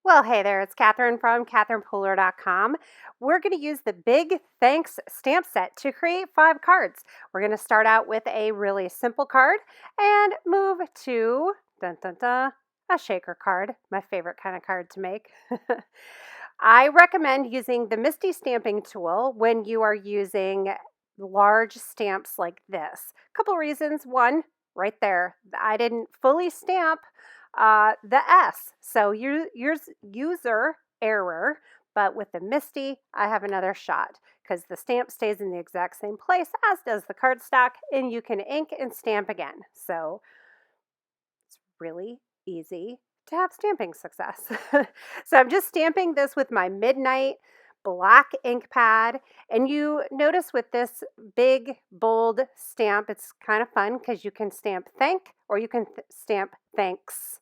Well, hey there, it's Catherine from CatherinePooler.com. We're going to use the Big Thanks stamp set to create 5 cards. We're going to start out with a really simple card and move to dun, dun, dun, a shaker card, my favorite kind of card to make. I recommend using the Misty stamping tool when you are using large stamps like this. A couple reasons. One, right there, I didn't fully stamp the S. So user error, but with the Misty, I have another shot because the stamp stays in the exact same place as does the cardstock, and you can ink and stamp again. So it's really easy to have stamping success. So I'm just stamping this with my Midnight black ink pad, and you notice with this big bold stamp, it's kind of fun because you can stamp thank or you can stamp thanks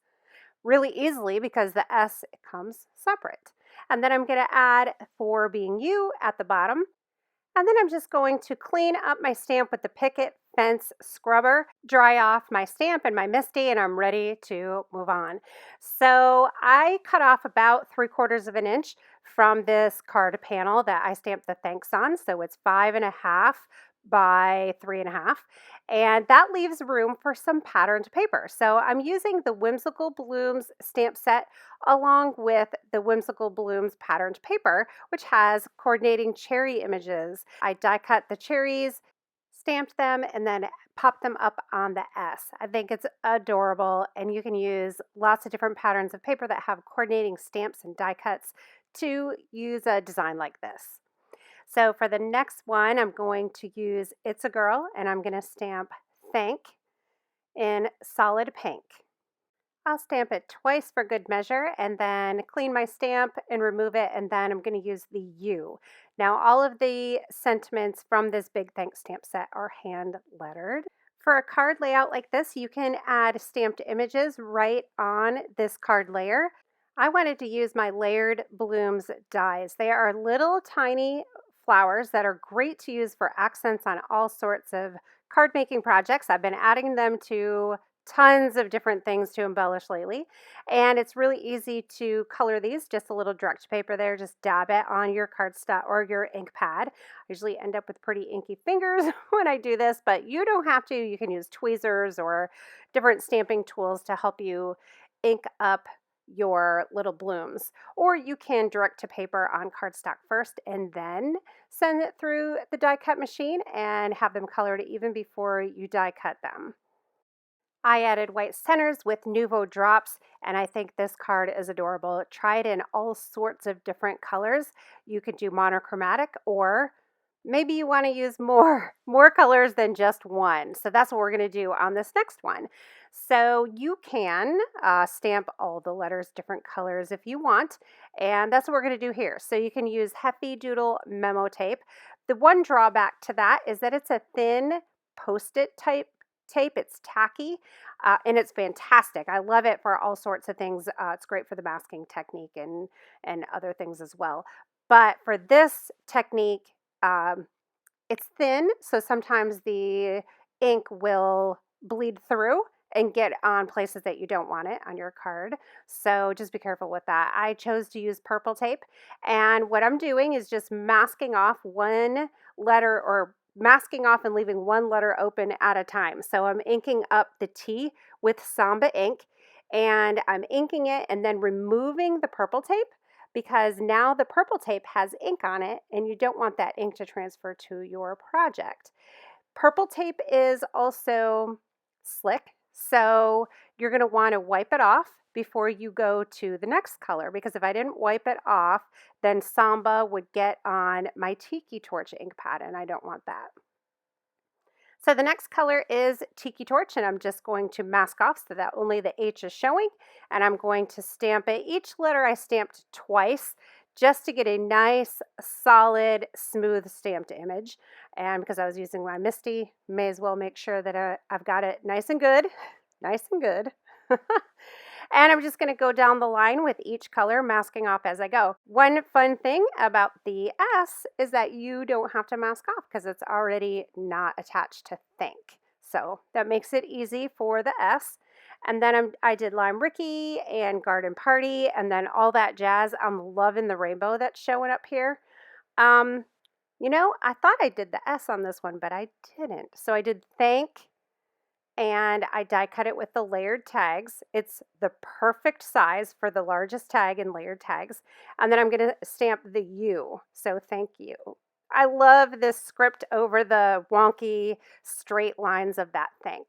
really easily because the S comes separate. And then I'm going to add for being you at the bottom. And then I'm just going to clean up my stamp with the Picket Fence scrubber, dry off my stamp and my Misty, and I'm ready to move on. So I cut off about 3/4 of an inch from this card panel that I stamped the thanks on. So it's 5.5 by 3.5. And that leaves room for some patterned paper. So I'm using the Whimsical Blooms stamp set along with the Whimsical Blooms patterned paper, which has coordinating cherry images. I die cut the cherries, stamped them, and then popped them up on the S. I think it's adorable, and you can use lots of different patterns of paper that have coordinating stamps and die cuts to use a design like this. So for the next one, I'm going to use It's a Girl, and I'm going to stamp Thank in solid pink. I'll stamp it twice for good measure and then clean my stamp and remove it, and then I'm going to use the U. Now all of the sentiments from this Big Thanks stamp set are hand lettered. For a card layout like this, you can add stamped images right on this card layer. I wanted to use my Layered Blooms dies. They are little tiny flowers that are great to use for accents on all sorts of card making projects. I've been adding them to tons of different things to embellish lately, and it's really easy to color these. Just a little direct paper there, just dab it on your cardstock or your ink pad. I usually end up with pretty inky fingers when I do this, but you don't have to. You can use tweezers or different stamping tools to help you ink up your little blooms, or you can direct to paper on cardstock first and then send it through the die cut machine and have them colored even before you die cut them. I added white centers with Nuvo drops, and I think this card is adorable. Try it in all sorts of different colors. You could do monochromatic, or maybe you want to use more colors than just one. So that's what we're going to do on this next one. So you can stamp all the letters different colors if you want, and that's what we're going to do here. So you can use Hefty Doodle memo tape. The one drawback to that is that it's a thin Post-it type tape. It's tacky, and it's fantastic. I love it for all sorts of things. It's great for the masking technique and other things as well. But for this technique, it's thin, so sometimes the ink will bleed through and get on places that you don't want it on your card. So just be careful with that. I chose to use purple tape, and what I'm doing is just masking off one letter, or masking off and leaving one letter open at a time. So I'm inking up the T with Samba ink, and I'm inking it and then removing the purple tape because now the purple tape has ink on it and you don't want that ink to transfer to your project. Purple tape is also slick, so you're going to want to wipe it off before you go to the next color, because if I didn't wipe it off, then Samba would get on my Tiki Torch ink pad, and I don't want that. So the next color is Tiki Torch, and I'm just going to mask off so that only the H is showing, and I'm going to stamp it. Each letter I stamped twice just to get a nice, solid, smooth stamped image. And because I was using my Misty, may as well make sure that I've got it nice and good, nice and good. And I'm just going to go down the line with each color, masking off as I go. One fun thing about the S is that you don't have to mask off because it's already not attached to Thank. So that makes it easy for the S. And then I did Lime Rickey and Garden Party and then all that jazz. I'm loving the rainbow that's showing up here. Um, I thought I did the S on this one, but I didn't. So I did thank and I die cut it with the layered tags. It's the perfect size for the largest tag in layered tags. And then I'm going to stamp the U. So thank you. I love this script over the wonky straight lines of that thank.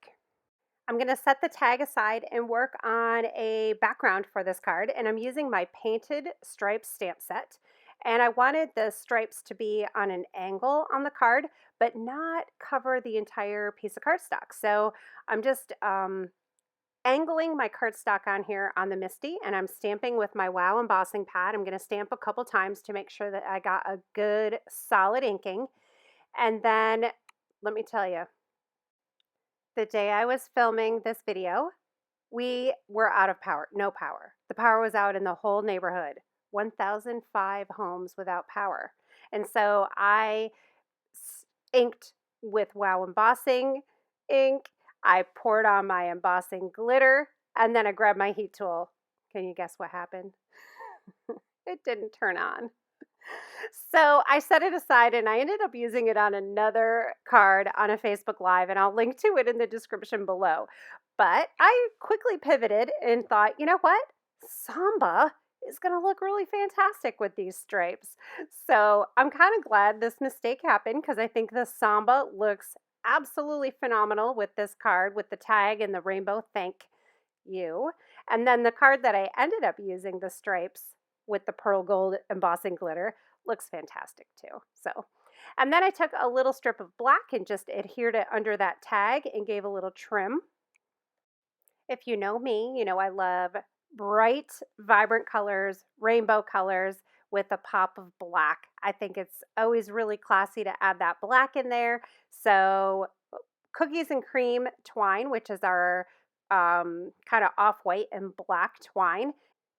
I'm going to set the tag aside and work on a background for this card, and I'm using my painted stripes stamp set. And I wanted the stripes to be on an angle on the card, but not cover the entire piece of cardstock. So I'm just angling my cardstock on here on the Misti, and I'm stamping with my Wow embossing pad. I'm going to stamp a couple times to make sure that I got a good solid inking. And then let me tell you, the day I was filming this video, we were out of power, no power. The power was out in the whole neighborhood, 1,005 homes without power. And so I inked with Wow embossing ink. I poured on my embossing glitter, and then I grabbed my heat tool. Can you guess what happened? It didn't turn on. So I set it aside and I ended up using it on another card on a Facebook Live, and I'll link to it in the description below. But I quickly pivoted and thought, you know what? Samba is going to look really fantastic with these stripes. So I'm kind of glad this mistake happened because I think the Samba looks absolutely phenomenal with this card with the tag and the rainbow thank you. And then the card that I ended up using, the stripes with the pearl gold embossing glitter, looks fantastic too. So, and then I took a little strip of black and just adhered it under that tag and gave a little trim. If you know me, you know I love bright, vibrant colors, rainbow colors with a pop of black. I think it's always really classy to add that black in there. So cookies and cream twine, which is our kind of off-white and black twine,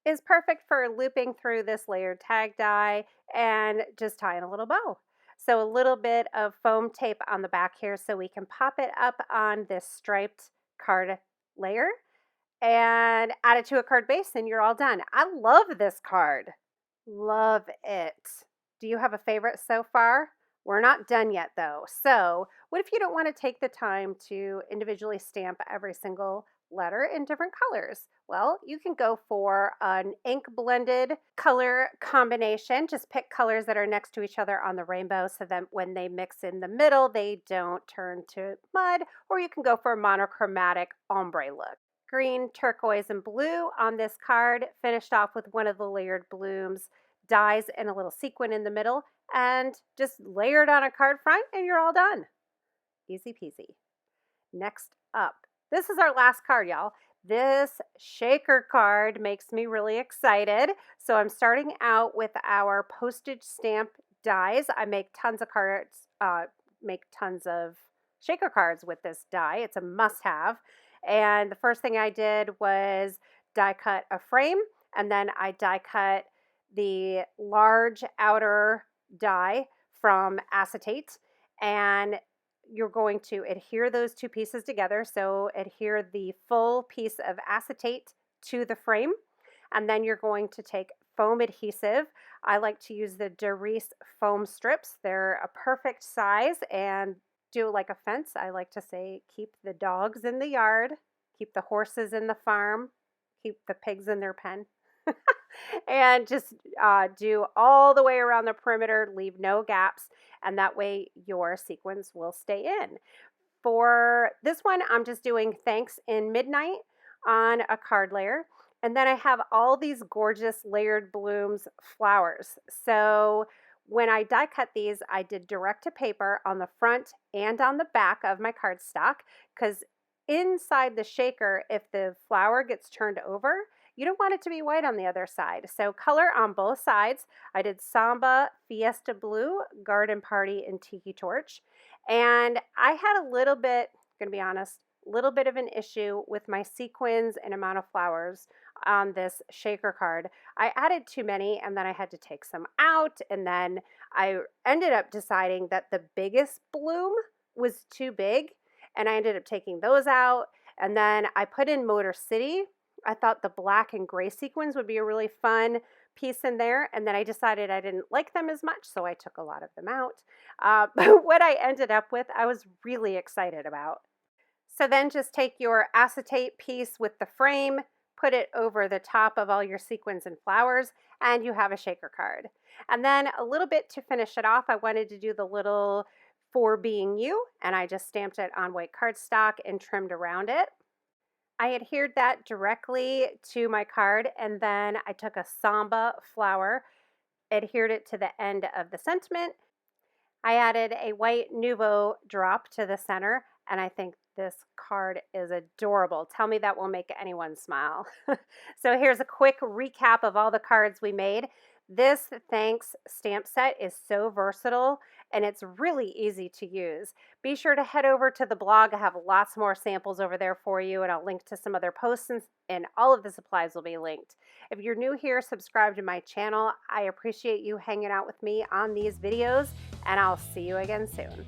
is perfect for looping through this layered tag die and just tying a little bow. So a little bit of foam tape on the back here so we can pop it up on this striped card layer and add it to a card base and you're all done. I love this card. Love it. Do you have a favorite so far? We're not done yet though. So what if you don't want to take the time to individually stamp every single letter in different colors? Well, you can go for an ink blended color combination. Just pick colors that are next to each other on the rainbow so that when they mix in the middle, they don't turn to mud. Or you can go for a monochromatic ombre look. Green, turquoise, and blue on this card, finished off with one of the layered blooms, dies and a little sequin in the middle, and just layered on a card front and you're all done. Easy peasy. Next up, this is our last card, y'all. This shaker card makes me really excited. So I'm starting out with our postage stamp dies. I make tons of cards, make tons of shaker cards with this die. It's a must-have. And the first thing I did was die cut a frame, and then I die cut the large outer die from acetate, and you're going to adhere those two pieces together. So adhere the full piece of acetate to the frame, and then you're going to take foam adhesive. I like to use the Doris foam strips. They're a perfect size and do like a fence. I like to say keep the dogs in the yard, keep the horses in the farm, keep the pigs in their pen. And just do all the way around the perimeter, leave no gaps, and that way your sequins will stay in. For this one, I'm just doing thanks in midnight on a card layer, and then I have all these gorgeous layered blooms flowers. So when I die cut these, I did direct to paper on the front and on the back of my cardstock, because inside the shaker, if the flower gets turned over, you don't want it to be white on the other side. So color on both sides. I did Samba, Fiesta Blue, Garden Party, and Tiki Torch. And I had a little bit, gonna be honest, a little bit of an issue with my sequins and amount of flowers on this shaker card. I added too many and then I had to take some out, and then I ended up deciding that the biggest bloom was too big and I ended up taking those out. And then I put in Motor City. I thought the black and gray sequins would be a really fun piece in there. And then I decided I didn't like them as much, so I took a lot of them out. But what I ended up with, I was really excited about. So then just take your acetate piece with the frame, put it over the top of all your sequins and flowers, and you have a shaker card. And then a little bit to finish it off, I wanted to do the little "For Being You," and I just stamped it on white cardstock and trimmed around it. I adhered that directly to my card, and then I took a Samba flower, adhered it to the end of the sentiment. I added a white Nouveau drop to the center, and I think this card is adorable. Tell me that will make anyone smile. So here's a quick recap of all the cards we made. This thanks stamp set is so versatile and it's really easy to use. Be sure to head over to the blog. I have lots more samples over there for you, and I'll link to some other posts, and all of the supplies will be linked. If you're new here, subscribe to my channel. I appreciate you hanging out with me on these videos, and I'll see you again soon.